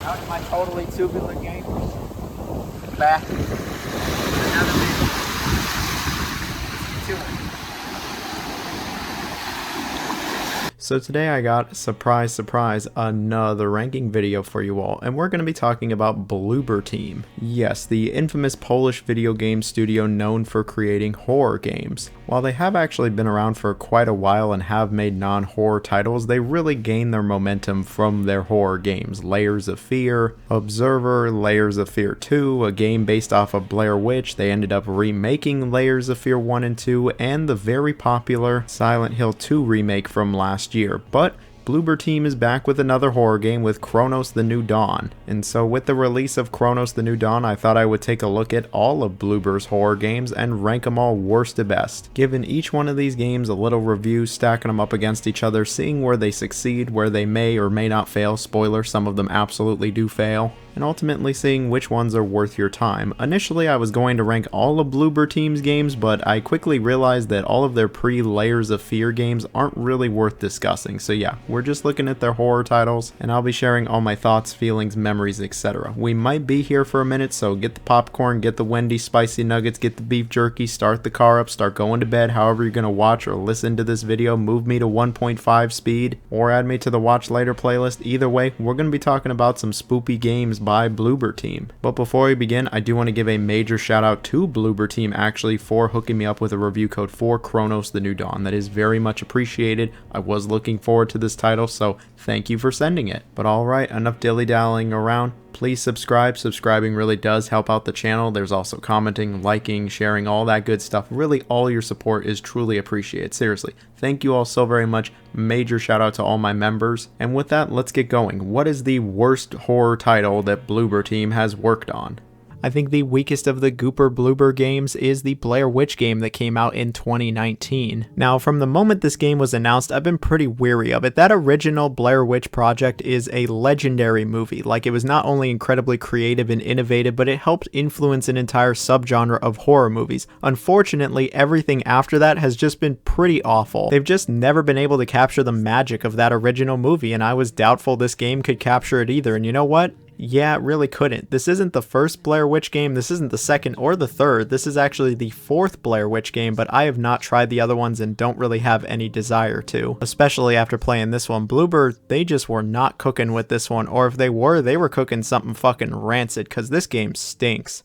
Out in my totally tubular game. Back. Another video. Tubular. So today I got, surprise, surprise, another ranking video for you all, and we're going to be talking about Bloober Team. Yes, the infamous Polish video game studio known for creating horror games. While they have actually been around for quite a while and have made non-horror titles, they really gained their momentum from their horror games. Layers of Fear, Observer, Layers of Fear 2, a game based off of Blair Witch. They ended up remaking Layers of Fear 1 and 2, and the very popular Silent Hill 2 remake from last year. But Bloober Team is back with another horror game with Cronos the New Dawn. And so with the release of Cronos the New Dawn, I thought I would take a look at all of Bloober's horror games and rank them all worst to best. Giving each one of these games a little review, stacking them up against each other, seeing where they succeed, where they may or may not fail. Spoiler, some of them absolutely do fail. And ultimately seeing which ones are worth your time. Initially I was going to rank all of Bloober Team's games, but I quickly realized that all of their pre-Layers of Fear games aren't really worth discussing. So yeah, we're just looking at their horror titles, and I'll be sharing all my thoughts, feelings, memories, etc. We might be here for a minute, so get the popcorn, get the Wendy's spicy nuggets, get the beef jerky, start the car up, start going to bed, however you're going to watch or listen to this video. Move me to 1.5 speed, or add me to the watch later playlist. Either way, we're going to be talking about some spoopy games by Bloober Team. But before we begin, I do want to give a major shout out to Bloober Team actually for hooking me up with a review code for Cronos the New Dawn. That is very much appreciated. I was looking forward to this title, so thank you for sending it. But alright, enough dilly-dallying around. Please subscribe. Subscribing really does help out the channel. There's also commenting, liking, sharing, all that good stuff. Really, all your support is truly appreciated. Seriously, thank you all so very much. Major shout out to all my members. And with that, let's get going. What is the worst horror title that Bloober Team has worked on? I think the weakest of the Gooper Bloober games is the Blair Witch game that came out in 2019. Now, from the moment this game was announced, I've been pretty weary of it. That original Blair Witch project is a legendary movie. Like, it was not only incredibly creative and innovative, but it helped influence an entire subgenre of horror movies. Unfortunately, everything after that has just been pretty awful. They've just never been able to capture the magic of that original movie, and I was doubtful this game could capture it either. And you know what? Yeah, it really couldn't. This isn't the first Blair Witch game, this isn't the second or the third, this is actually the fourth Blair Witch game, but I have not tried the other ones and don't really have any desire to. Especially after playing this one. Bloober, they just were not cooking with this one, or if they were cooking something fucking rancid, cause this game stinks.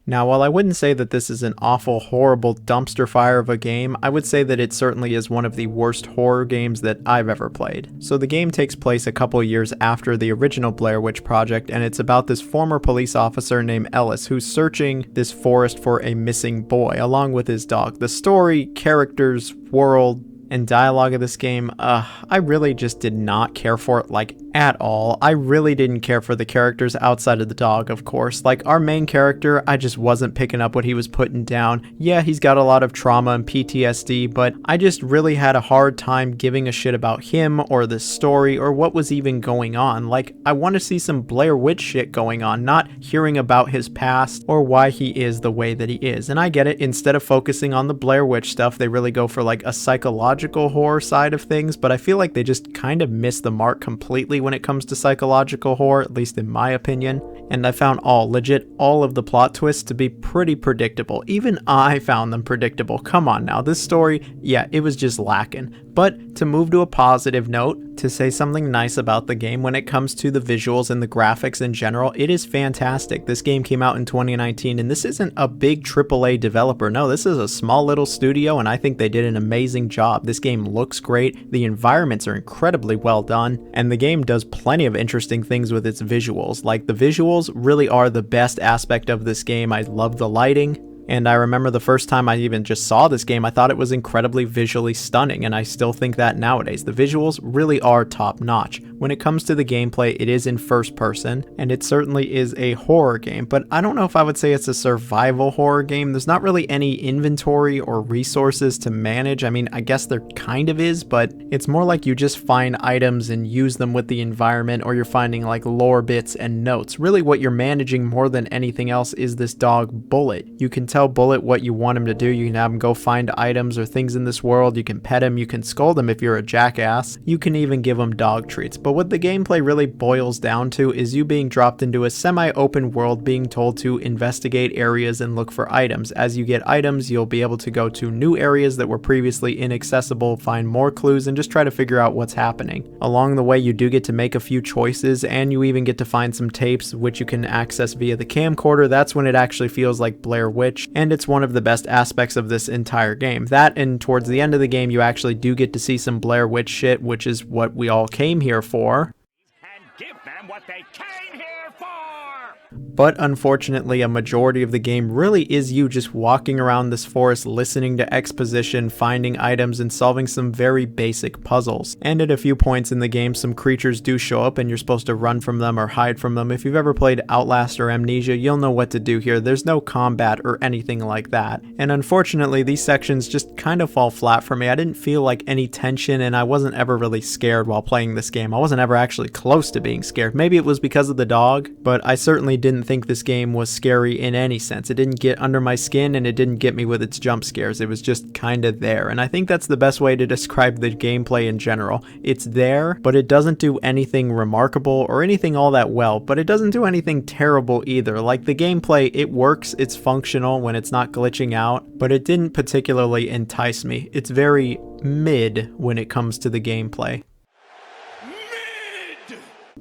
Now, while I wouldn't say that this is an awful, horrible dumpster fire of a game, I would say that it certainly is one of the worst horror games that I've ever played. So the game takes place a couple years after the original Blair Witch project, and it's about this former police officer named Ellis who's searching this forest for a missing boy, along with his dog. The story, characters, world, and dialogue of this game, I really just did not care for it, like, at all. I really didn't care for the characters outside of the dog, of course. Like, our main character, I just wasn't picking up what he was putting down. Yeah, he's got a lot of trauma and PTSD, but I just really had a hard time giving a shit about him or the story or what was even going on. Like, I want to see some Blair Witch shit going on, not hearing about his past or why he is the way that he is. And I get it, instead of focusing on the Blair Witch stuff, they really go for like a psychological horror side of things, but I feel like they just kind of miss the mark completely when it comes to psychological horror, at least in my opinion. And I found all of the plot twists to be pretty predictable. Even I found them predictable. Come on now, this story, yeah, it was just lacking. But to move to a positive note, to say something nice about the game, when it comes to the visuals and the graphics in general, it is fantastic. This game came out in 2019, and this isn't a big AAA developer. No, this is a small little studio, and I think they did an amazing job. This game looks great, the environments are incredibly well done, and the game does plenty of interesting things with its visuals. Like, the visuals really are the best aspect of this game. I love the lighting. And I remember the first time I even just saw this game, I thought it was incredibly visually stunning, and I still think that nowadays. The visuals really are top notch. When it comes to the gameplay, it is in first person, and it certainly is a horror game, but I don't know if I would say it's a survival horror game. There's not really any inventory or resources to manage. I mean, I guess there kind of is, but it's more like you just find items and use them with the environment, or you're finding like lore bits and notes. Really what you're managing more than anything else is this dog Bullet. You can tell Bullet what you want him to do. You can have him go find items or things in this world. You can pet him, you can scold him if you're a jackass. You can even give him dog treats. But what the gameplay really boils down to is you being dropped into a semi-open world, being told to investigate areas and look for items. As you get items, you'll be able to go to new areas that were previously inaccessible, find more clues, and just try to figure out what's happening. Along the way, you do get to make a few choices, and you even get to find some tapes which you can access via the camcorder. That's when it actually feels like Blair Witch, and it's one of the best aspects of this entire game. That, and towards the end of the game, you actually do get to see some Blair Witch shit, which is what we all came here for. And give them what they came here for! But unfortunately, a majority of the game really is you just walking around this forest, listening to exposition, finding items, and solving some very basic puzzles. And at a few points in the game, some creatures do show up and you're supposed to run from them or hide from them. If you've ever played Outlast or Amnesia, you'll know what to do here. There's no combat or anything like that. And unfortunately, these sections just kind of fall flat for me. I didn't feel like any tension, and I wasn't ever really scared while playing this game. I wasn't ever actually close to being scared. Maybe it was because of the dog, but I certainly didn't think this game was scary in any sense. It didn't get under my skin, and it didn't get me with its jump scares. It was just kind of there, and I think that's the best way to describe the gameplay in general. It's there, but it doesn't do anything remarkable or anything all that well, but it doesn't do anything terrible either. Like, the gameplay, it works, it's functional when it's not glitching out, but it didn't particularly entice me. It's very mid when it comes to the gameplay.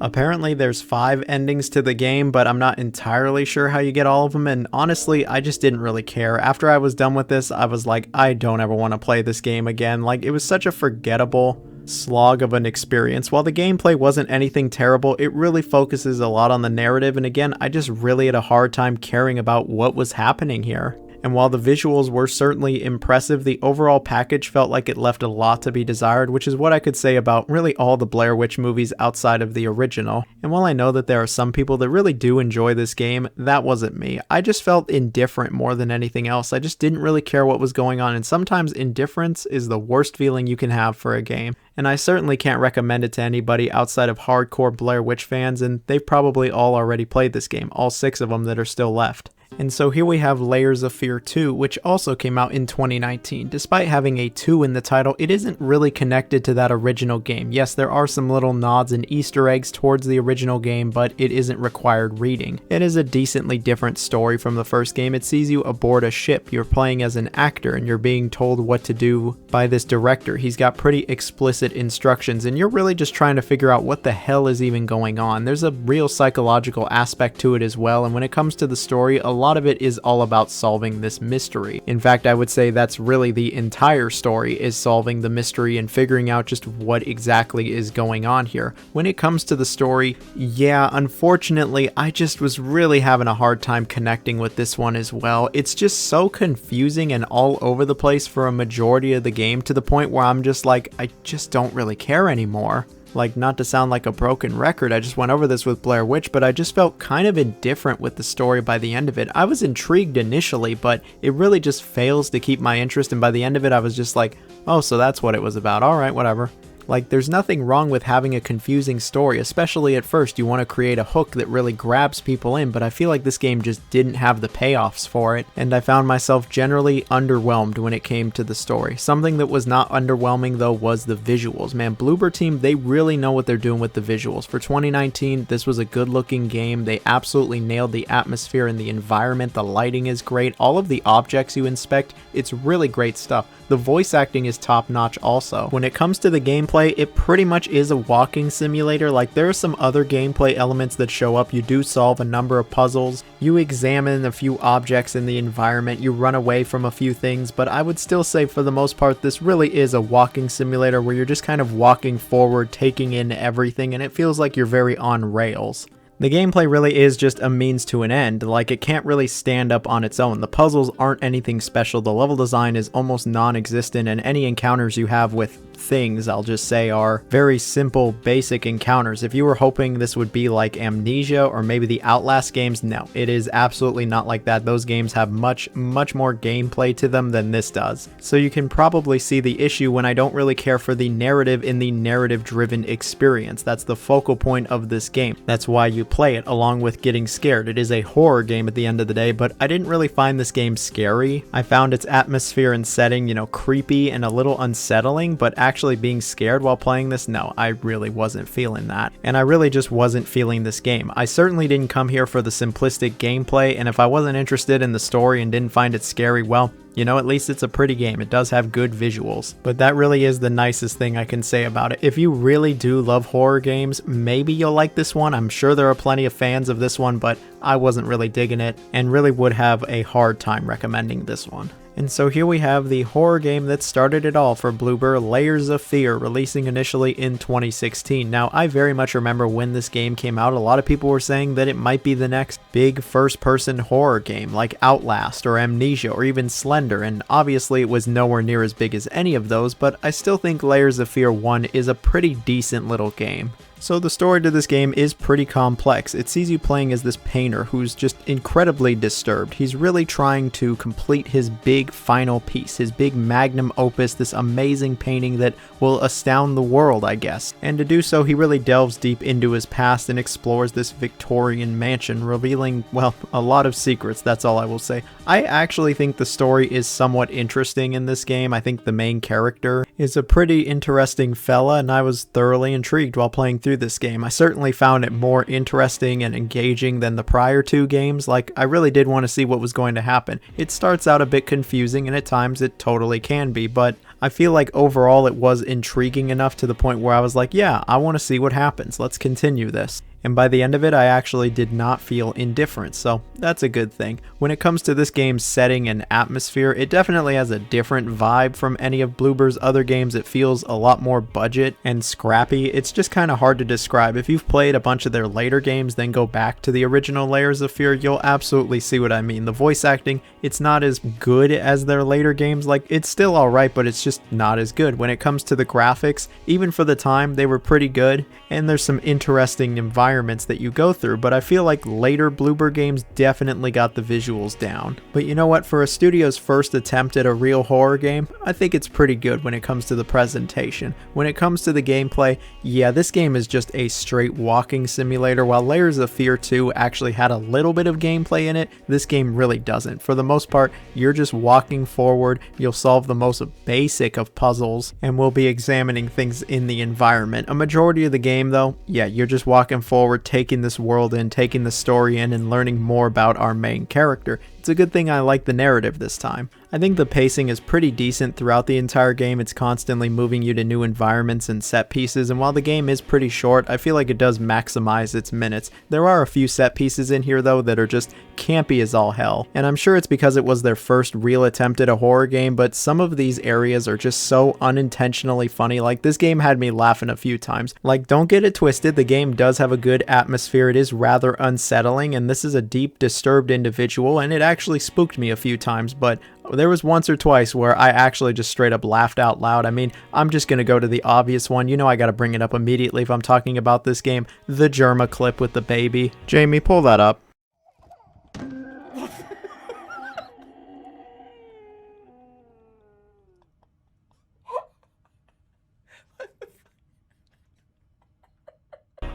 Apparently there's 5 endings to the game, but I'm not entirely sure how you get all of them, and honestly, I just didn't really care. After I was done with this, I was like, I don't ever want to play this game again. Like, it was such a forgettable slog of an experience. While the gameplay wasn't anything terrible, it really focuses a lot on the narrative, and again, I just really had a hard time caring about what was happening here. And while the visuals were certainly impressive, the overall package felt like it left a lot to be desired, which is what I could say about really all the Blair Witch movies outside of the original. And while I know that there are some people that really do enjoy this game, that wasn't me. I just felt indifferent more than anything else. I just didn't really care what was going on, and sometimes indifference is the worst feeling you can have for a game. And I certainly can't recommend it to anybody outside of hardcore Blair Witch fans, and they've probably all already played this game, all 6 of them that are still left. And so here we have Layers of Fear 2, which also came out in 2019. Despite having a 2 in the title, it isn't really connected to that original game. Yes, there are some little nods and Easter eggs towards the original game, but it isn't required reading. It is a decently different story from the first game. It sees you aboard a ship. You're playing as an actor, and you're being told what to do by this director. He's got pretty explicit instructions, and you're really just trying to figure out what the hell is even going on. There's a real psychological aspect to it as well, and when it comes to the story, a lot of it is all about solving this mystery. In fact, I would say that's really the entire story, is solving the mystery and figuring out just what exactly is going on here. When it comes to the story, yeah, unfortunately, I just was really having a hard time connecting with this one as well. It's just so confusing and all over the place for a majority of the game, to the point where I'm just like, I just don't really care anymore. Like, not to sound like a broken record, I just went over this with Blair Witch, but I just felt kind of indifferent with the story by the end of it. I was intrigued initially, but it really just fails to keep my interest, and by the end of it I was just like, oh, so that's what it was about, alright, whatever. Like, there's nothing wrong with having a confusing story, especially at first. You want to create a hook that really grabs people in, but I feel like this game just didn't have the payoffs for it, and I found myself generally underwhelmed when it came to the story. Something that was not underwhelming, though, was the visuals. Man, Bloober team, they really know what they're doing with the visuals. For 2019, this was a good-looking game. They absolutely nailed the atmosphere and the environment. The lighting is great. All of the objects you inspect, it's really great stuff. The voice acting is top-notch also. When it comes to the gameplay, it pretty much is a walking simulator. Like, there are some other gameplay elements that show up. You do solve a number of puzzles, you examine a few objects in the environment, you run away from a few things, but I would still say for the most part this really is a walking simulator where you're just kind of walking forward, taking in everything, and it feels like you're very on rails. The gameplay really is just a means to an end. Like, it can't really stand up on its own. The puzzles aren't anything special, the level design is almost non-existent, and any encounters you have with things, I'll just say, are very simple, basic encounters. If you were hoping this would be like Amnesia or maybe the Outlast games, no, it is absolutely not like that. Those games have much more gameplay to them than this does. So you can probably see the issue when I don't really care for the narrative in the narrative-driven experience. That's the focal point of this game. That's why you play it, along with getting scared. It is a horror game at the end of the day, but I didn't really find this game scary. I found its atmosphere and setting, you know, creepy and a little unsettling, but actually being scared while playing this, no, I really wasn't feeling that. And I really just wasn't feeling this game. I certainly didn't come here for the simplistic gameplay, and if I wasn't interested in the story and didn't find it scary, well, you know, at least it's a pretty game. It does have good visuals. But that really is the nicest thing I can say about it. If you really do love horror games, maybe you'll like this one. I'm sure there are plenty of fans of this one, but I wasn't really digging it and really would have a hard time recommending this one. And so here we have the horror game that started it all for Bloober, Layers of Fear, releasing initially in 2016. Now, I very much remember when this game came out, a lot of people were saying that it might be the next big first-person horror game like Outlast or Amnesia or even Slender, and obviously it was nowhere near as big as any of those, but I still think Layers of Fear 1 is a pretty decent little game. So the story to this game is pretty complex. It sees you playing as this painter who's just incredibly disturbed. He's really trying to complete his big final piece, his big magnum opus, this amazing painting that will astound the world, I guess. And to do so, he really delves deep into his past and explores this Victorian mansion, revealing, well, a lot of secrets, that's all I will say. I actually think the story is somewhat interesting in this game. I think the main character is a pretty interesting fella, and I was thoroughly intrigued while playing through this game. I certainly found it more interesting and engaging than the prior two games. Like, I really did want to see what was going to happen. It starts out a bit confusing, and at times it totally can be, but I feel like overall it was intriguing enough to the point where I was like, yeah, I want to see what happens. Let's continue this. And by the end of it, I actually did not feel indifferent, so that's a good thing. When it comes to this game's setting and atmosphere, it definitely has a different vibe from any of Bloober's other games. It feels a lot more budget and scrappy. It's just kind of hard to describe. If you've played a bunch of their later games, then go back to the original Layers of Fear, you'll absolutely see what I mean. The voice acting, it's not as good as their later games. Like, it's still alright, but it's just not as good. When it comes to the graphics, even for the time, they were pretty good, and there's some interesting environments that you go through, but I feel like later Bloober games definitely got the visuals down. But you know what, for a studio's first attempt at a real horror game, I think it's pretty good when it comes to the presentation. When it comes to the gameplay, yeah, this game is just a straight walking simulator. While Layers of Fear 2 actually had a little bit of gameplay in it, this game really doesn't. For the most part, you're just walking forward, you'll solve the most basic of puzzles, and we'll be examining things in the environment. A majority of the game though, yeah, you're just walking forward, taking this world in, taking the story in, and learning more about our main character. It's a good thing I like the narrative this time. I think the pacing is pretty decent throughout the entire game. It's constantly moving you to new environments and set pieces, and while the game is pretty short, I feel like it does maximize its minutes. There are a few set pieces in here though that are just campy as all hell, and I'm sure it's because it was their first real attempt at a horror game, but some of these areas are just so unintentionally funny. Like, this game had me laughing a few times. Like, don't get it twisted, the game does have a good atmosphere. It is rather unsettling, and this is a deep, disturbed individual, and it actually spooked me a few times, but there was once or twice where I actually just straight up laughed out loud. I mean, I'm just gonna go to the obvious one. You know I gotta bring it up immediately if I'm talking about this game. The Germa clip with the baby. Jamie, pull that up.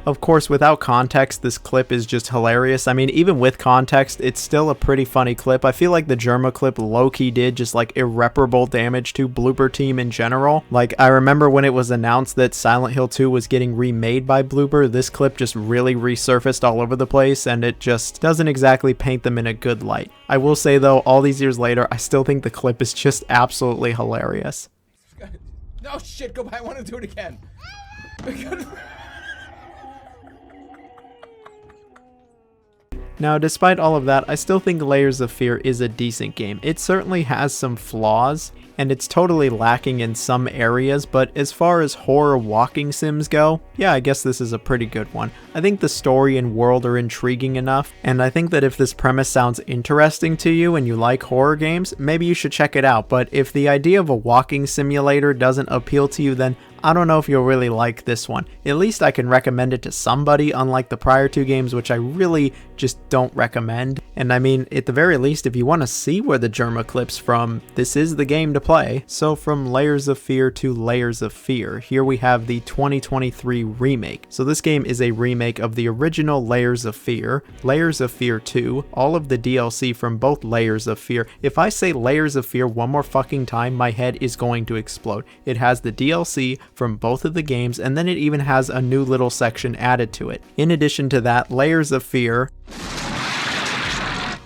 Of course, without context, this clip is just hilarious. I mean, even with context, it's still a pretty funny clip. I feel like the Germa clip low-key did just like irreparable damage to Bloober Team in general. Like, I remember when it was announced that Silent Hill 2 was getting remade by Bloober, this clip just really resurfaced all over the place, and it just doesn't exactly paint them in a good light. I will say though, all these years later, I still think the clip is just absolutely hilarious. No shit, go back, I want to do it again. Now, despite all of that, I still think Layers of Fear is a decent game. It certainly has some flaws, and it's totally lacking in some areas, but as far as horror walking sims go, yeah, I guess this is a pretty good one. I think the story and world are intriguing enough, and I think that if this premise sounds interesting to you and you like horror games, maybe you should check it out. But if the idea of a walking simulator doesn't appeal to you, then I don't know if you'll really like this one. At least I can recommend it to somebody, unlike the prior two games, which I really just don't recommend. And I mean, at the very least, if you want to see where the Germa clips from, this is the game to play. So from Layers of Fear to Layers of Fear, here we have the 2023 remake. So this game is a remake of the original Layers of Fear 2, all of the DLC from both Layers of Fear. If I say Layers of Fear one more fucking time, my head is going to explode. It has the DLC from both of the games, and then it even has a new little section added to it. In addition to that, Layers of Fear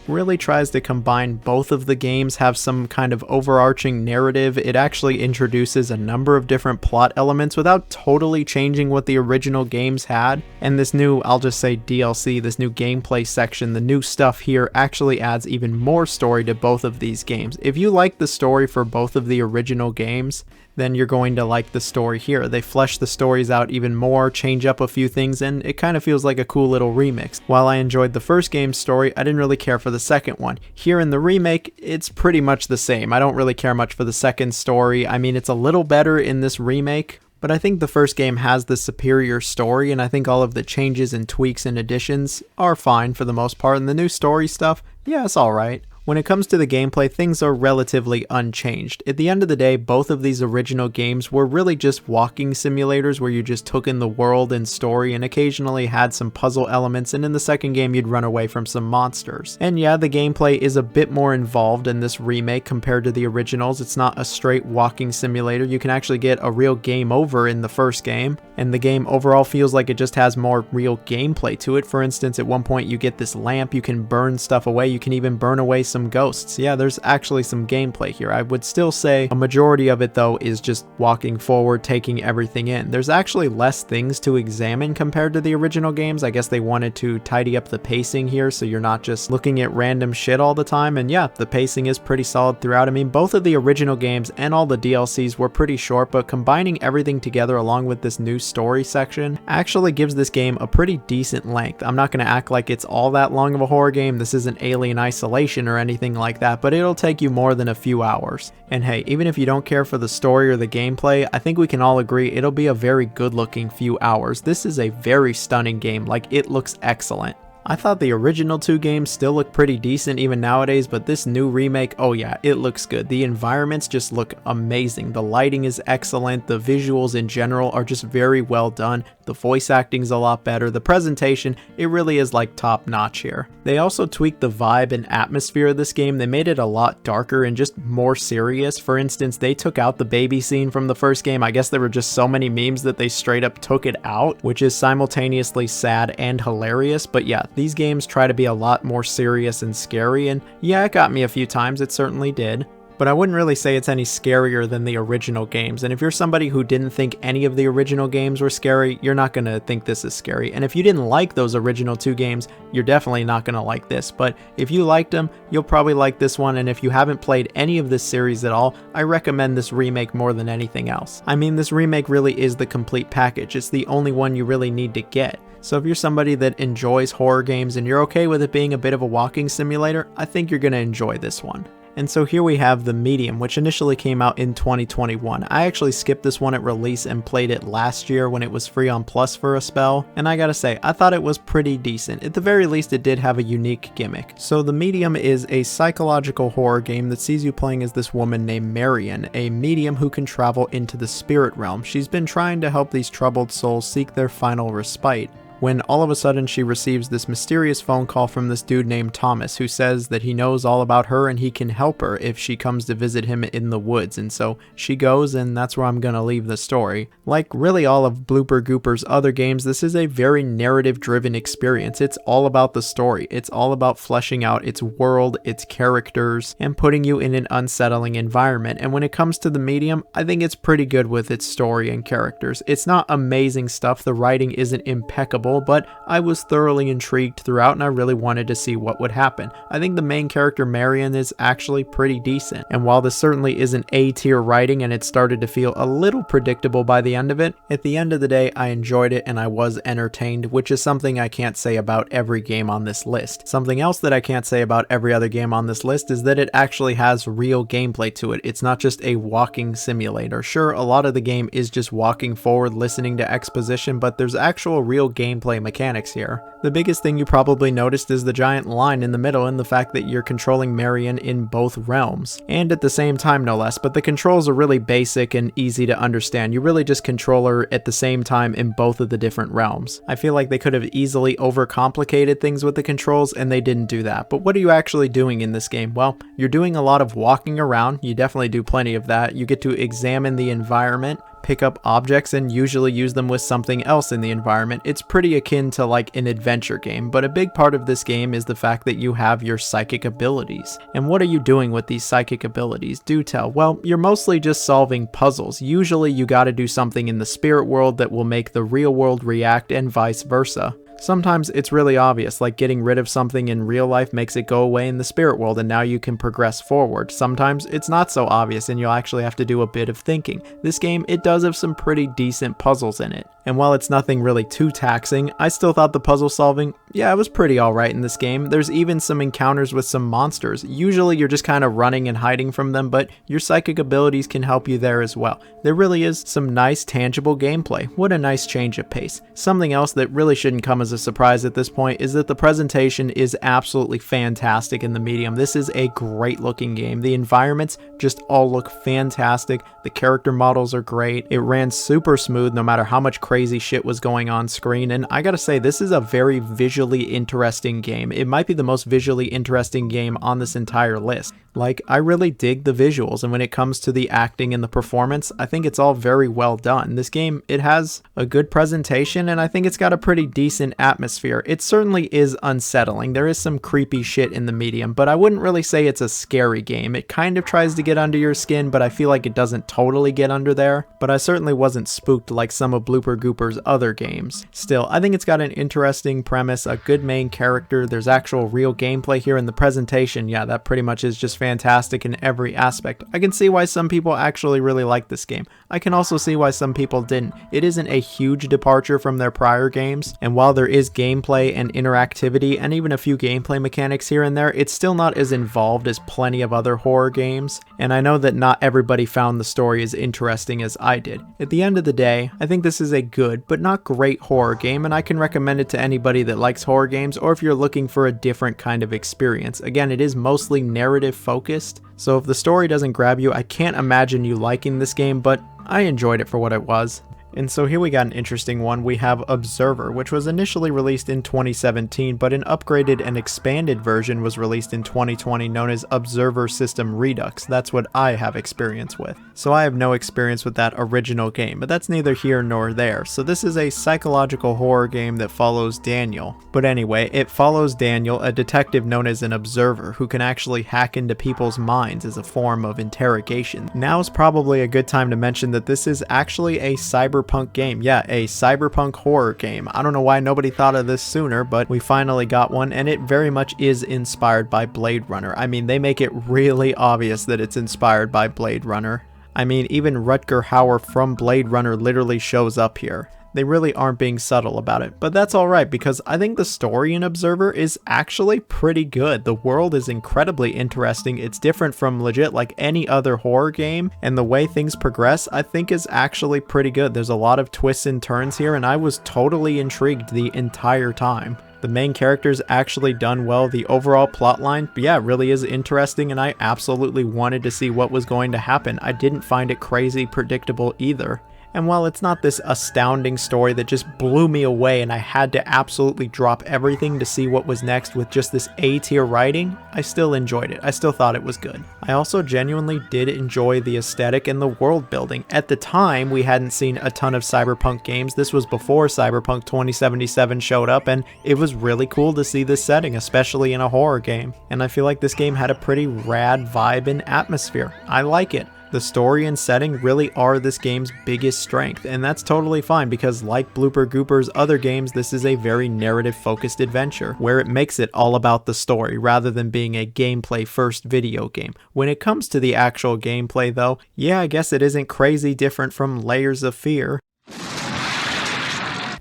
really tries to combine both of the games, have some kind of overarching narrative. It actually introduces a number of different plot elements without totally changing what the original games had. And this new, I'll just say DLC, this new gameplay section, the new stuff here actually adds even more story to both of these games. If you like the story for both of the original games, then you're going to like the story here. They flesh the stories out even more, change up a few things, and it kind of feels like a cool little remix. While I enjoyed the first game's story, I didn't really care for the second one. Here in the remake, it's pretty much the same. I don't really care much for the second story. I mean, it's a little better in this remake, but I think the first game has the superior story, and I think all of the changes and tweaks and additions are fine for the most part, and the new story stuff, yeah, it's alright. When it comes to the gameplay, things are relatively unchanged. At the end of the day, both of these original games were really just walking simulators where you just took in the world and story and occasionally had some puzzle elements, and in the second game you'd run away from some monsters. And yeah, the gameplay is a bit more involved in this remake compared to the originals. It's not a straight walking simulator. You can actually get a real game over in the first game, and the game overall feels like it just has more real gameplay to it. For instance, at one point you get this lamp, you can burn stuff away, you can even burn away some ghosts. Yeah, there's actually some gameplay here. I would still say a majority of it though is just walking forward, taking everything in. There's actually less things to examine compared to the original games. I guess they wanted to tidy up the pacing here so you're not just looking at random shit all the time, and yeah, the pacing is pretty solid throughout. I mean, both of the original games and all the DLCs were pretty short, but combining everything together along with this new story section actually gives this game a pretty decent length. I'm not going to act like it's all that long of a horror game. This isn't Alien Isolation or anything like that, but it'll take you more than a few hours. And hey, even if you don't care for the story or the gameplay, I think we can all agree it'll be a very good looking few hours. This is a very stunning game. Like, it looks excellent. I thought the original two games still look pretty decent even nowadays, but this new remake, oh yeah, it looks good. The environments just look amazing. The lighting is excellent. The visuals in general are just very well done. The voice acting's a lot better. The presentation, it really is like top notch here. They also tweaked the vibe and atmosphere of this game. They made it a lot darker and just more serious. For instance, they took out the baby scene from the first game. I guess there were just so many memes that they straight up took it out, which is simultaneously sad and hilarious. But yeah, these games try to be a lot more serious and scary, and yeah, it got me a few times, it certainly did. But I wouldn't really say it's any scarier than the original games, and if you're somebody who didn't think any of the original games were scary, you're not going to think this is scary. And if you didn't like those original two games, you're definitely not going to like this. But if you liked them, you'll probably like this one, and if you haven't played any of this series at all, I recommend this remake more than anything else. I mean, this remake really is the complete package. It's the only one you really need to get. So if you're somebody that enjoys horror games and you're okay with it being a bit of a walking simulator, I think you're going to enjoy this one. And so here we have The Medium, which initially came out in 2021. I actually skipped this one at release and played it last year when it was free on Plus for a spell, and I gotta say, I thought it was pretty decent. At the very least, it did have a unique gimmick. So The Medium is a psychological horror game that sees you playing as this woman named Marion, a medium who can travel into the spirit realm. She's been trying to help these troubled souls seek their final respite, when all of a sudden she receives this mysterious phone call from this dude named Thomas, who says that he knows all about her and he can help her if she comes to visit him in the woods. And so she goes, and that's where I'm gonna leave the story. Like really all of Bloober Gooper's other games, this is a very narrative driven experience. It's all about the story. It's all about fleshing out its world, its characters, and putting you in an unsettling environment. And when it comes to The Medium, I think it's pretty good with its story and characters. It's not amazing stuff. The writing isn't impeccable, predictable, but I was thoroughly intrigued throughout and I really wanted to see what would happen. I think the main character Marion is actually pretty decent, and while this certainly isn't A-tier writing and it started to feel a little predictable by the end of it, at the end of the day I enjoyed it and I was entertained, which is something I can't say about every game on this list. Something else that I can't say about every other game on this list is that it actually has real gameplay to it. It's not just a walking simulator. Sure, a lot of the game is just walking forward, listening to exposition, but there's actual real gameplay mechanics here. The biggest thing you probably noticed is the giant line in the middle and the fact that you're controlling Marion in both realms, and at the same time no less, but the controls are really basic and easy to understand. You really just control her at the same time in both of the different realms. I feel like they could have easily overcomplicated things with the controls and they didn't do that. But what are you actually doing in this game? Well, you're doing a lot of walking around. You definitely do plenty of that. You get to examine the environment, pick up objects, and usually use them with something else in the environment. It's pretty akin to like an adventure game, but a big part of this game is the fact that you have your psychic abilities. And what are you doing with these psychic abilities? Do tell. Well, you're mostly just solving puzzles. Usually you gotta do something in the spirit world that will make the real world react and vice versa. Sometimes it's really obvious, like getting rid of something in real life makes it go away in the spirit world and now you can progress forward. Sometimes it's not so obvious and you'll actually have to do a bit of thinking. This game, it does have some pretty decent puzzles in it. And while it's nothing really too taxing, I still thought the puzzle solving, yeah, it was pretty alright in this game. There's even some encounters with some monsters. Usually you're just kind of running and hiding from them, but your psychic abilities can help you there as well. There really is some nice tangible gameplay. What a nice change of pace. Something else that really shouldn't come as a surprise at this point is that the presentation is absolutely fantastic in the medium. This is a great looking game. The environments just all look fantastic. The character models are great. It ran super smooth no matter how much crazy shit was going on screen, and I gotta say, this is a very visually interesting game. It might be the most visually interesting game on this entire list. Like, I really dig the visuals, and when it comes to the acting and the performance, I think it's all very well done. This game, it has a good presentation, and I think it's got a pretty decent atmosphere. It certainly is unsettling. There is some creepy shit in the medium, but I wouldn't really say it's a scary game. It kind of tries to get under your skin, but I feel like it doesn't totally get under there. But I certainly wasn't spooked like some of Bloober Gooper's other games. Still, I think it's got an interesting premise, a good main character, there's actual real gameplay here, and the presentation, yeah, that pretty much is just fantastic in every aspect. I can see why some people actually really like this game. I can also see why some people didn't. It isn't a huge departure from their prior games, and while there is gameplay and interactivity and even a few gameplay mechanics here and there, it's still not as involved as plenty of other horror games, and I know that not everybody found the story as interesting as I did. At the end of the day, I think this is a good but not great horror game, and I can recommend it to anybody that likes horror games or if you're looking for a different kind of experience. Again, it is mostly narrative focused, so if the story doesn't grab you, I can't imagine you liking this game, but I enjoyed it for what it was. And so here we got an interesting one. We have Observer, which was initially released in 2017, but an upgraded and expanded version was released in 2020 known as Observer System Redux. That's what I have experience with. So I have no experience with that original game, but that's neither here nor there. So this is a psychological horror game that follows Daniel. But anyway, it follows Daniel, a detective known as an observer, who can actually hack into people's minds as a form of interrogation. Now is probably a good time to mention that this is actually a cyberpunk game. Yeah, a cyberpunk horror game. I don't know why nobody thought of this sooner, but we finally got one, and it very much is inspired by Blade Runner. I mean, they make it really obvious that it's inspired by Blade Runner. I mean, even Rutger Hauer from Blade Runner literally shows up here. They really aren't being subtle about it, but that's alright because I think the story in Observer is actually pretty good. The world is incredibly interesting. It's different from legit like any other horror game, and the way things progress I think is actually pretty good. There's a lot of twists and turns here, and I was totally intrigued the entire time. The main character's actually done well. The overall plotline, yeah, really is interesting, and I absolutely wanted to see what was going to happen. I didn't find it crazy predictable either. And while it's not this astounding story that just blew me away and I had to absolutely drop everything to see what was next with just this A-tier writing, I still enjoyed it. I still thought it was good. I also genuinely did enjoy the aesthetic and the world building. At the time, we hadn't seen a ton of cyberpunk games. This was before Cyberpunk 2077 showed up, and it was really cool to see this setting, especially in a horror game. And I feel like this game had a pretty rad vibe and atmosphere. I like it. The story and setting really are this game's biggest strength, and that's totally fine because like Bloober Goober's other games, this is a very narrative-focused adventure, where it makes it all about the story rather than being a gameplay-first video game. When it comes to the actual gameplay though, yeah, I guess it isn't crazy different from Layers of Fear.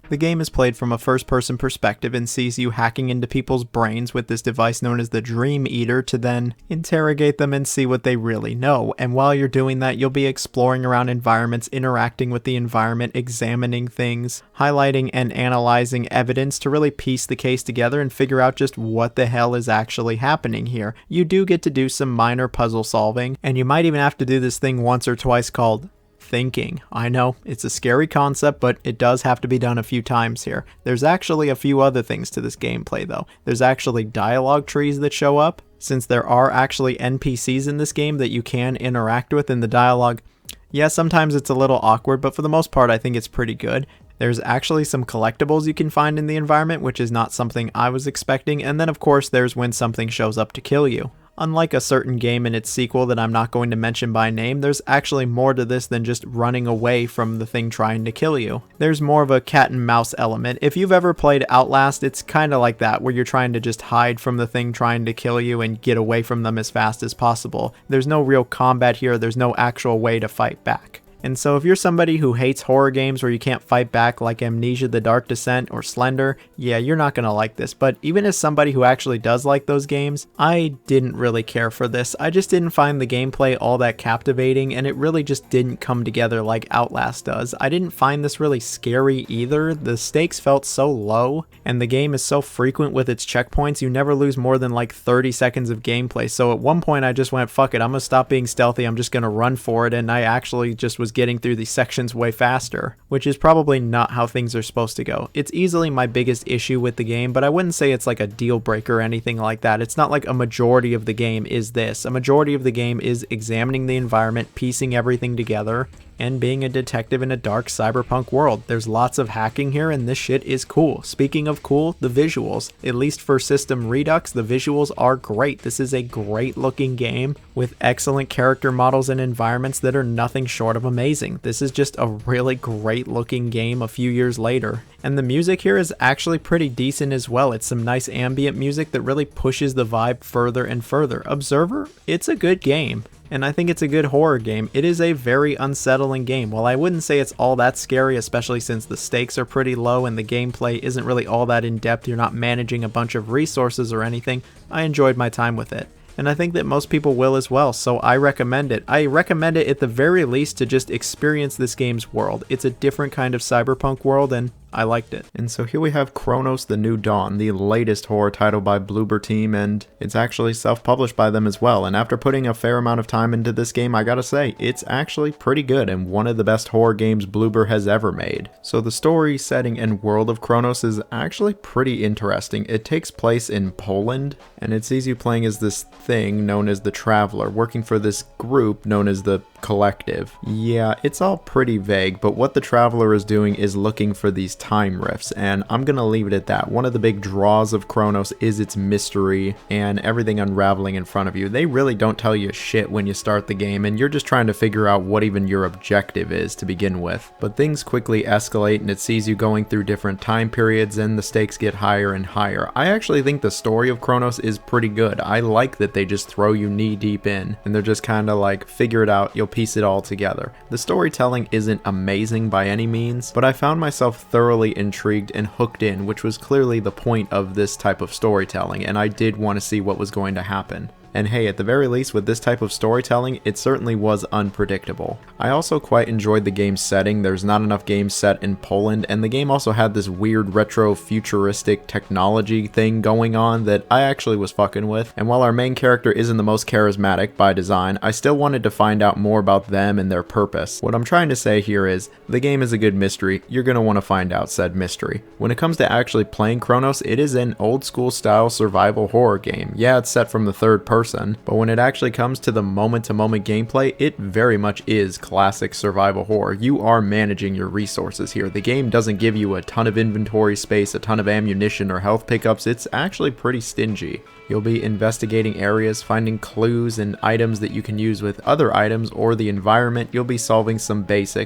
The game is played from a first-person perspective and sees you hacking into people's brains with this device known as the Dream Eater to then interrogate them and see what they really know. And while you're doing that, you'll be exploring around environments, interacting with the environment, examining things, highlighting and analyzing evidence to really piece the case together and figure out just what the hell is actually happening here. You do get to do some minor puzzle solving, and you might even have to do this thing once or twice called thinking. I know, it's a scary concept, but it does have to be done a few times here. There's actually a few other things to this gameplay though. There's actually dialogue trees that show up, since there are actually NPCs in this game that you can interact with in the dialogue. Yeah, sometimes it's a little awkward, but for the most part I think it's pretty good. There's actually some collectibles you can find in the environment, which is not something I was expecting, and then of course there's when something shows up to kill you. Unlike a certain game and its sequel that I'm not going to mention by name, there's actually more to this than just running away from the thing trying to kill you. There's more of a cat and mouse element. If you've ever played Outlast, it's kind of like that, where you're trying to just hide from the thing trying to kill you and get away from them as fast as possible. There's no real combat here, there's no actual way to fight back. And so if you're somebody who hates horror games where you can't fight back like Amnesia: The Dark Descent or Slender, yeah, you're not gonna like this. But even as somebody who actually does like those games, I didn't really care for this. I just didn't find the gameplay all that captivating, and it really just didn't come together like Outlast does. I didn't find this really scary either. The stakes felt so low, and the game is so frequent with its checkpoints, you never lose more than like 30 seconds of gameplay. So at one point I just went, fuck it, I'm gonna stop being stealthy, I'm just gonna run for it, and I actually just was getting through these sections way faster, which is probably not how things are supposed to go. It's easily my biggest issue with the game, but I wouldn't say it's like a deal breaker or anything like that. It's not like a majority of the game is this. A majority of the game is examining the environment, piecing everything together, and being a detective in a dark cyberpunk world. There's lots of hacking here, and this shit is cool. Speaking of cool, the visuals. At least for System Redux, the visuals are great. This is a great looking game with excellent character models and environments that are nothing short of amazing. This is just a really great looking game a few years later. And the music here is actually pretty decent as well. It's some nice ambient music that really pushes the vibe further and further. Observer, it's a good game. And I think it's a good horror game. It is a very unsettling game. While I wouldn't say it's all that scary, especially since the stakes are pretty low and the gameplay isn't really all that in-depth, you're not managing a bunch of resources or anything, I enjoyed my time with it. And I think that most people will as well, so I recommend it. I recommend it at the very least to just experience this game's world. It's a different kind of cyberpunk world, and I liked it. And so here we have Cronos: The New Dawn, the latest horror title by Bloober Team, and it's actually self-published by them as well. And after putting a fair amount of time into this game, I gotta say, it's actually pretty good and one of the best horror games Bloober has ever made. So the story, setting, and world of Cronos is actually pretty interesting. It takes place in Poland, and it sees you playing as this thing known as the Traveler, working for this group known as the Collective. Yeah, it's all pretty vague, but what the Traveler is doing is looking for these time rifts, and I'm gonna leave it at that. One of the big draws of Cronos is its mystery and everything unraveling in front of you. They really don't tell you shit when you start the game, and you're just trying to figure out what even your objective is to begin with. But things quickly escalate, and it sees you going through different time periods, and the stakes get higher and higher. I actually think the story of Cronos is pretty good. I like that they just throw you knee deep in, and they're just kind of like, figure it out, you'll piece it all together. The storytelling isn't amazing by any means, but I found myself thoroughly intrigued and hooked in, which was clearly the point of this type of storytelling, and I did want to see what was going to happen. And hey, at the very least, with this type of storytelling, it certainly was unpredictable. I also quite enjoyed the game's setting. There's not enough games set in Poland, and the game also had this weird retro futuristic technology thing going on that I actually was fucking with. And while our main character isn't the most charismatic by design, I still wanted to find out more about them and their purpose. What I'm trying to say here is, the game is a good mystery. You're gonna want to find out said mystery. When it comes to actually playing Cronos, it is an old school style survival horror game. Yeah, it's set from the third person, person, but when it actually comes to the moment-to-moment gameplay, it very much is classic survival horror. You are managing your resources here. The game doesn't give you a ton of inventory space, a ton of ammunition or health pickups. It's actually pretty stingy. You'll be investigating areas, finding clues and items that you can use with other items or the environment. You'll be solving some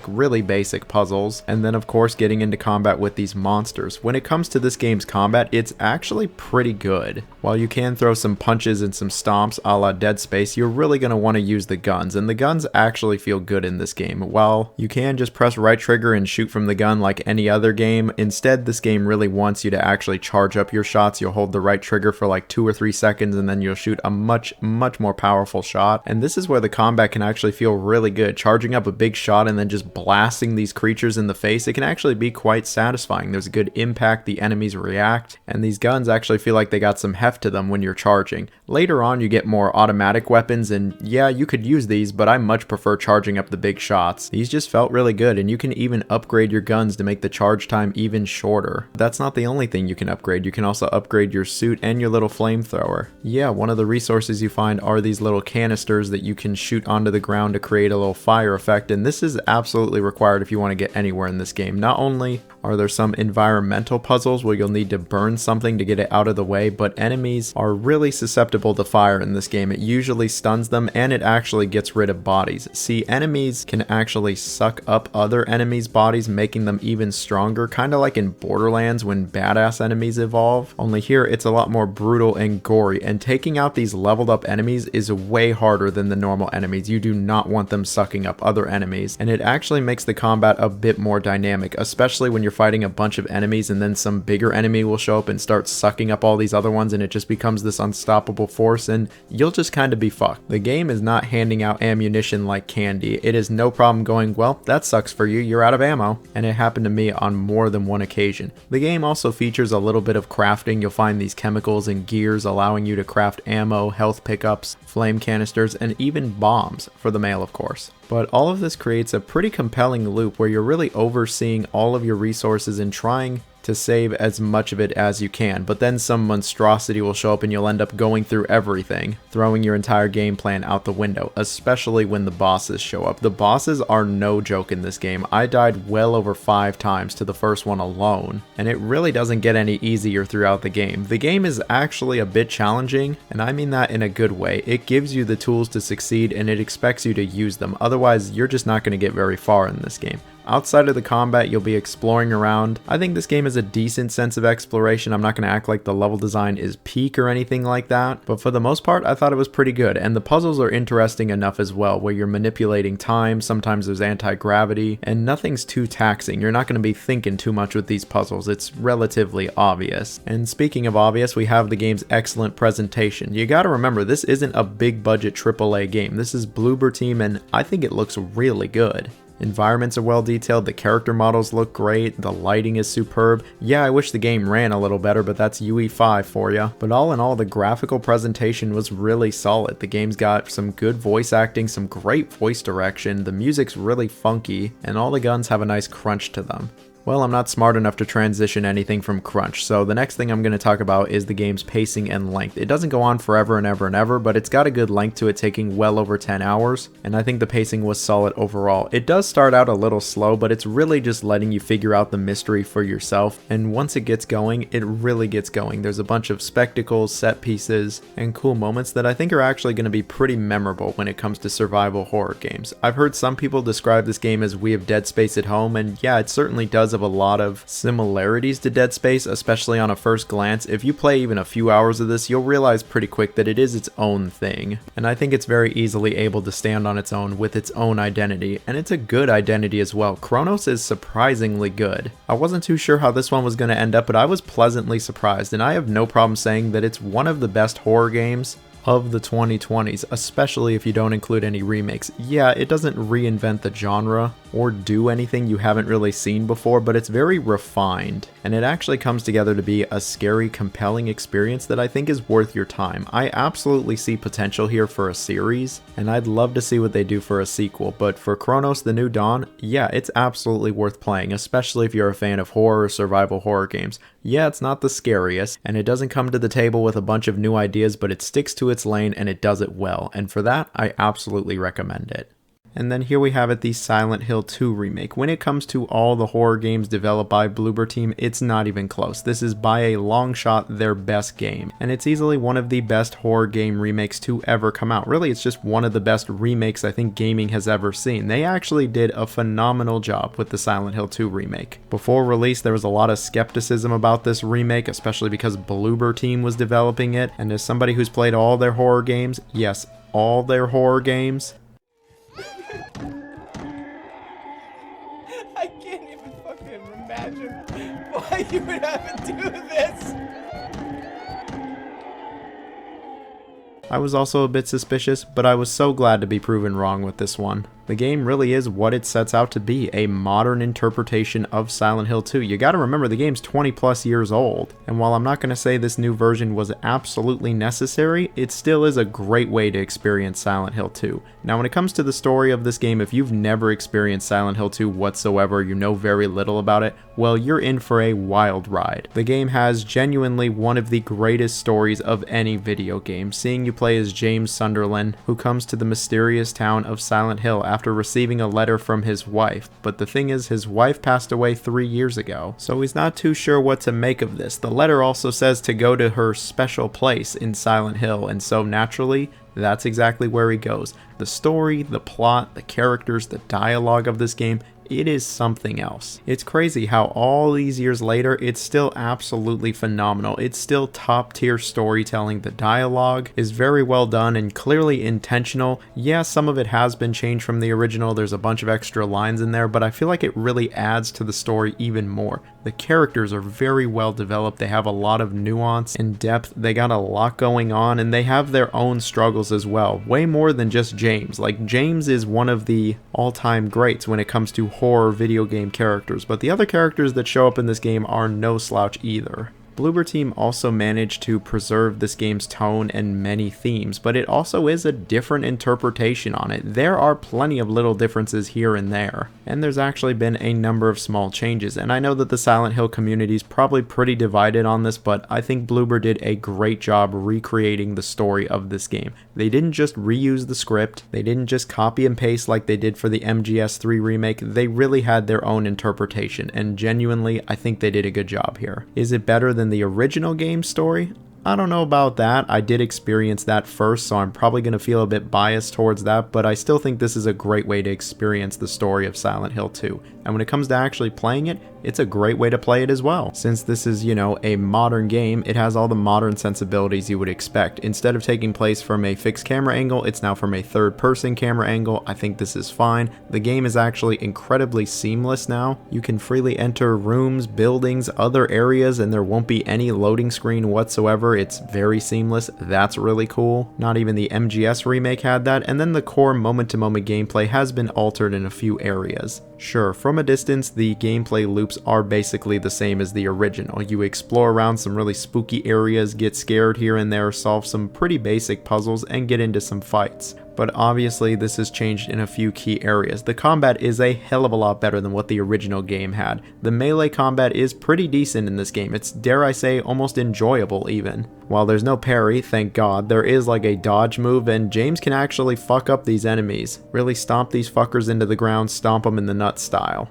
really basic puzzles, and then of course getting into combat with these monsters. When it comes to this game's combat, it's actually pretty good. While you can throw some punches and some stomps a la Dead Space, you're really going to want to use the guns, and the guns actually feel good in this game. While you can just press right trigger and shoot from the gun like any other game, instead this game really wants you to actually charge up your shots. You'll hold the right trigger for like 2 or 3 seconds and then you'll shoot a much more powerful shot, and this is where the combat can actually feel really good. Charging up a big shot and then just blasting these creatures in the face, it can actually be quite satisfying. There's a good impact, the enemies react, and these guns actually feel like they got some heft to them when you're charging. Later on you get more automatic weapons, and yeah, you could use these, but I much prefer charging up the big shots. These just felt really good, and you can even upgrade your guns to make the charge time even shorter. That's not the only thing you can upgrade. You can also upgrade your suit and your little flamethrower. Yeah, one of the resources you find are these little canisters that you can shoot onto the ground to create a little fire effect, and this is absolutely required if you want to get anywhere in this game. Not only are there some environmental puzzles where you'll need to burn something to get it out of the way, but enemies are really susceptible to fire in this game. It usually stuns them, and it actually gets rid of bodies. See, enemies can actually suck up other enemies' bodies, making them even stronger, kind of like in Borderlands when badass enemies evolve. Only here it's a lot more brutal and gory, and taking out these leveled up enemies is way harder than the normal enemies. You do not want them sucking up other enemies, and it actually makes the combat a bit more dynamic, especially when you're fighting a bunch of enemies and then some bigger enemy will show up and start sucking up all these other ones, and it just becomes this unstoppable force, and you'll just kind of be fucked. The game is not handing out ammunition like candy. It is no problem going, well, that sucks for you, you're out of ammo, and it happened to me on more than one occasion. The game also features a little bit of crafting. You'll find these chemicals and gears allowing you to craft ammo, health pickups, flame canisters, and even bombs, for the male of course. But all of this creates a pretty compelling loop where you're really overseeing all of your resources and trying to save as much of it as you can, but then some monstrosity will show up and you'll end up going through everything, throwing your entire game plan out the window, especially when the bosses show up. The bosses are no joke in this game. I died well over 5 times to the first one alone, and it really doesn't get any easier throughout the game. The game is actually a bit challenging, and I mean that in a good way. It gives you the tools to succeed and it expects you to use them, otherwise you're just not going to get very far in this game. Outside of the combat, you'll be exploring around. I think this game has a decent sense of exploration. I'm not going to act like the level design is peak or anything like that, but for the most part, I thought it was pretty good, and the puzzles are interesting enough as well, where you're manipulating time, sometimes there's anti-gravity, and nothing's too taxing. You're not going to be thinking too much with these puzzles. It's relatively obvious. And speaking of obvious, we have the game's excellent presentation. You gotta remember, this isn't a big budget AAA game. This is Bloober Team, and I think it looks really good. Environments are well detailed, the character models look great, the lighting is superb. Yeah, I wish the game ran a little better, but that's UE5 for ya. But all in all, the graphical presentation was really solid. The game's got some good voice acting, some great voice direction, the music's really funky, and all the guns have a nice crunch to them. Well, I'm not smart enough to transition anything from crunch, so the next thing I'm going to talk about is the game's pacing and length. It doesn't go on forever and ever and ever, but it's got a good length to it, taking well over 10 hours, and I think the pacing was solid overall. It does start out a little slow, but it's really just letting you figure out the mystery for yourself, and once it gets going, it really gets going. There's a bunch of spectacles, set pieces, and cool moments that I think are actually going to be pretty memorable when it comes to survival horror games. I've heard some people describe this game as We Have Dead Space at Home, and yeah, it certainly does have a lot of similarities to Dead Space, especially on a first glance. If you play even a few hours of this, you'll realize pretty quick that it is its own thing, and I think it's very easily able to stand on its own with its own identity, and it's a good identity as well. Cronos is surprisingly good. I wasn't too sure how this one was going to end up, but I was pleasantly surprised, and I have no problem saying that it's one of the best horror games of the 2020s, especially if you don't include any remakes. Yeah, it doesn't reinvent the genre, or do anything you haven't really seen before, but it's very refined, and it actually comes together to be a scary, compelling experience that I think is worth your time. I absolutely see potential here for a series, and I'd love to see what they do for a sequel, but for Cronos: The New Dawn, yeah, it's absolutely worth playing, especially if you're a fan of horror or survival horror games. Yeah, it's not the scariest, and it doesn't come to the table with a bunch of new ideas, but it sticks to its lane and it does it well, and for that, I absolutely recommend it. And then here we have it, the Silent Hill 2 remake. When it comes to all the horror games developed by Bloober team, it's not even close. This is by a long shot their best game, and it's easily one of the best horror game remakes to ever come out. Really, it's just one of the best remakes I think gaming has ever seen. They actually did a phenomenal job with the Silent Hill 2 remake. Before release, there was a lot of skepticism about this remake, especially because Bloober team was developing it, and as somebody who's played all their horror games, yes, all their horror games, I can't even fucking imagine why you would have to do this. I was also a bit suspicious, but I was so glad to be proven wrong with this one. The game really is what it sets out to be, a modern interpretation of Silent Hill 2. You gotta remember, the game's 20 plus years old, and while I'm not gonna say this new version was absolutely necessary, it still is a great way to experience Silent Hill 2. Now when it comes to the story of this game, if you've never experienced Silent Hill 2 whatsoever, you know very little about it, well, you're in for a wild ride. The game has genuinely one of the greatest stories of any video game, seeing you play as James Sunderland, who comes to the mysterious town of Silent Hill after receiving a letter from his wife, but the thing is, his wife passed away 3 years ago, so he's not too sure what to make of this. The letter also says to go to her special place in Silent Hill, and so naturally, that's exactly where he goes. The story, the plot, the characters, the dialogue of this game, it is something else. It's crazy how all these years later, it's still absolutely phenomenal. It's still top tier storytelling. The dialogue is very well done and clearly intentional. Yeah, some of it has been changed from the original. There's a bunch of extra lines in there, but I feel like it really adds to the story even more. The characters are very well developed. They have a lot of nuance and depth. They got a lot going on, and they have their own struggles as well. Way more than just James. Like, James is one of the all-time greats when it comes to horror video game characters, but the other characters that show up in this game are no slouch either. Bloober team also managed to preserve this game's tone and many themes, but it also is a different interpretation on it. There are plenty of little differences here and there, and there's actually been a number of small changes, and I know that the Silent Hill community is probably pretty divided on this, but I think Bloober did a great job recreating the story of this game. They didn't just reuse the script, they didn't just copy and paste like they did for the MGS3 remake, they really had their own interpretation, and genuinely, I think they did a good job here. Is it better than the original game story? I don't know about that. I did experience that first, so I'm probably going to feel a bit biased towards that, but I still think this is a great way to experience the story of Silent Hill 2. And when it comes to actually playing it, it's a great way to play it as well. Since this is, you know, a modern game, it has all the modern sensibilities you would expect. Instead of taking place from a fixed camera angle, it's now from a third-person camera angle. I think this is fine. The game is actually incredibly seamless now. You can freely enter rooms, buildings, other areas, and there won't be any loading screen whatsoever. It's very seamless. That's really cool. Not even the MGS remake had that, and then the core moment-to-moment gameplay has been altered in a few areas. Sure, from a distance, the gameplay loops are basically the same as the original. You explore around some really spooky areas, get scared here and there, solve some pretty basic puzzles, and get into some fights. But obviously this has changed in a few key areas. The combat is a hell of a lot better than what the original game had. The melee combat is pretty decent in this game. It's, dare I say, almost enjoyable even. While there's no parry, thank God, there is like a dodge move, and James can actually fuck up these enemies. Really stomp these fuckers into the ground, stomp them in the nuts style.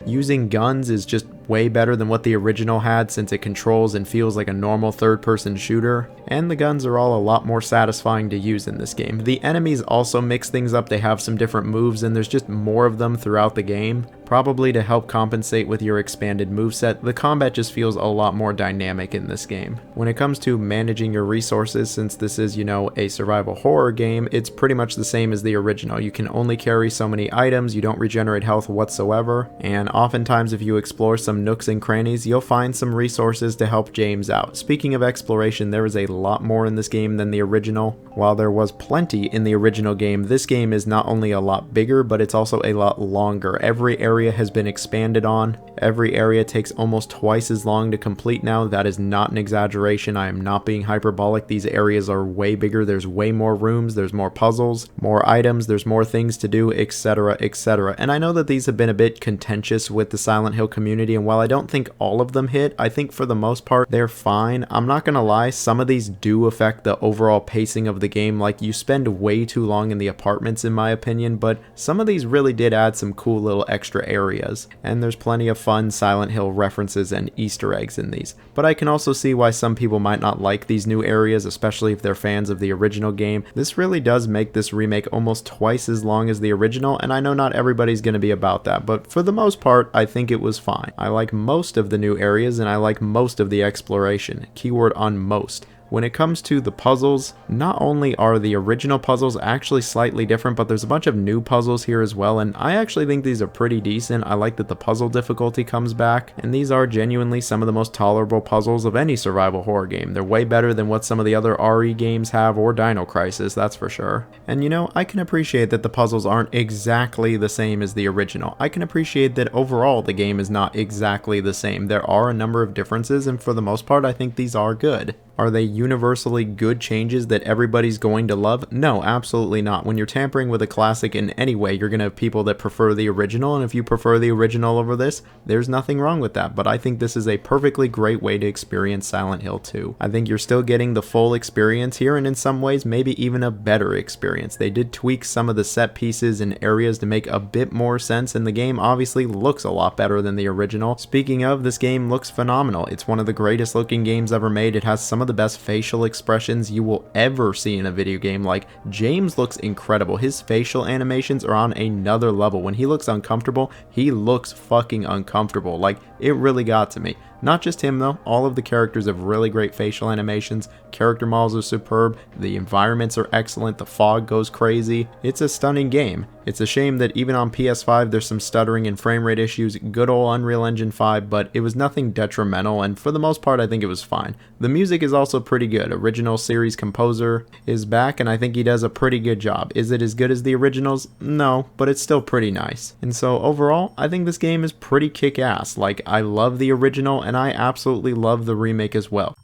Using guns is just way better than what the original had, since it controls and feels like a normal third-person shooter, and the guns are all a lot more satisfying to use in this game. The enemies also mix things up. They have some different moves, and there's just more of them throughout the game, probably to help compensate with your expanded moveset. The combat just feels a lot more dynamic in this game. When it comes to managing your resources, since this is, you know, a survival horror game, it's pretty much the same as the original. You can only carry so many items, you don't regenerate health whatsoever, and oftentimes if you explore some some nooks and crannies, you'll find some resources to help James out. Speaking of exploration, there is a lot more in this game than the original. While there was plenty in the original game, this game is not only a lot bigger, but it's also a lot longer. Every area has been expanded on. Every area takes almost twice as long to complete now. That is not an exaggeration. I am not being hyperbolic. These areas are way bigger. There's way more rooms. There's more puzzles, more items. There's more things to do, etc., etc. And I know that these have been a bit contentious with the Silent Hill community, and while I don't think all of them hit, I think for the most part they're fine. I'm not gonna lie, some of these do affect the overall pacing of the game. Like, you spend way too long in the apartments in my opinion, but some of these really did add some cool little extra areas, and there's plenty of fun Silent Hill references and Easter eggs in these. But I can also see why some people might not like these new areas, especially if they're fans of the original game. This really does make this remake almost twice as long as the original, and I know not everybody's going to be about that, but for the most part I think it was fine. I like most of the new areas and I like most of the exploration. Keyword on most. When it comes to the puzzles, not only are the original puzzles actually slightly different, but there's a bunch of new puzzles here as well, and I actually think these are pretty decent. I like that the puzzle difficulty comes back, and these are genuinely some of the most tolerable puzzles of any survival horror game. They're way better than what some of the other RE games have, or Dino Crisis, that's for sure. And you know, I can appreciate that the puzzles aren't exactly the same as the original. I can appreciate that overall the game is not exactly the same. There are a number of differences, and for the most part I think these are good. Are they universally good changes that everybody's going to love? No, absolutely not. When you're tampering with a classic in any way, you're going to have people that prefer the original, and if you prefer the original over this, there's nothing wrong with that. But I think this is a perfectly great way to experience Silent Hill 2. I think you're still getting the full experience here, and in some ways maybe even a better experience. They did tweak some of the set pieces and areas to make a bit more sense, and the game obviously looks a lot better than the original. Speaking of, this game looks phenomenal. It's one of the greatest looking games ever made. It has some of the best facial expressions you will ever see in a video game. Like, James looks incredible. His facial animations are on another level. When he looks uncomfortable, he looks fucking uncomfortable. Like, it really got to me. Not just him though, all of the characters have really great facial animations, character models are superb, the environments are excellent, the fog goes crazy. It's a stunning game. It's a shame that even on PS5 there's some stuttering and frame rate issues, good old Unreal Engine 5, but it was nothing detrimental, and for the most part I think it was fine. The music is also pretty good. Original series composer is back, and I think he does a pretty good job. Is it as good as the originals? No, but it's still pretty nice. And so overall, I think this game is pretty kick-ass. Like, I love the original, and I absolutely love the remake as well.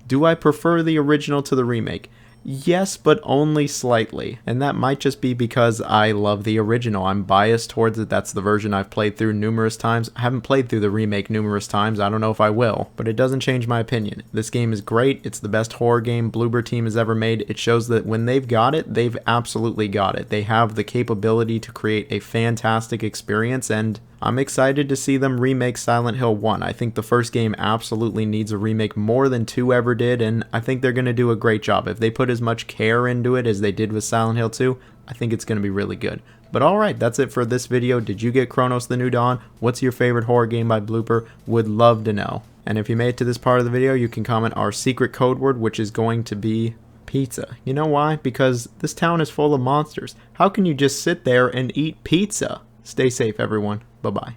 Do I prefer the original to the remake? Yes, but only slightly, and that might just be because I love the original. I'm biased towards it. That's the version I've played through numerous times. I haven't played through the remake numerous times. I don't know if I will, but it doesn't change my opinion. This game is great. It's the best horror game Bloober team has ever made. It shows that when they've got it, they've absolutely got it. They have the capability to create a fantastic experience, and I'm excited to see them remake Silent Hill 1. I think the first game absolutely needs a remake more than 2 ever did, and I think they're going to do a great job. If they put as much care into it as they did with Silent Hill 2, I think it's going to be really good. But alright, that's it for this video. Did you get Cronos the New Dawn? What's your favorite horror game by Bloober? Would love to know. And if you made it to this part of the video, you can comment our secret code word, which is going to be pizza. You know why? Because this town is full of monsters. How can you just sit there and eat pizza? Stay safe, everyone. Bye-bye.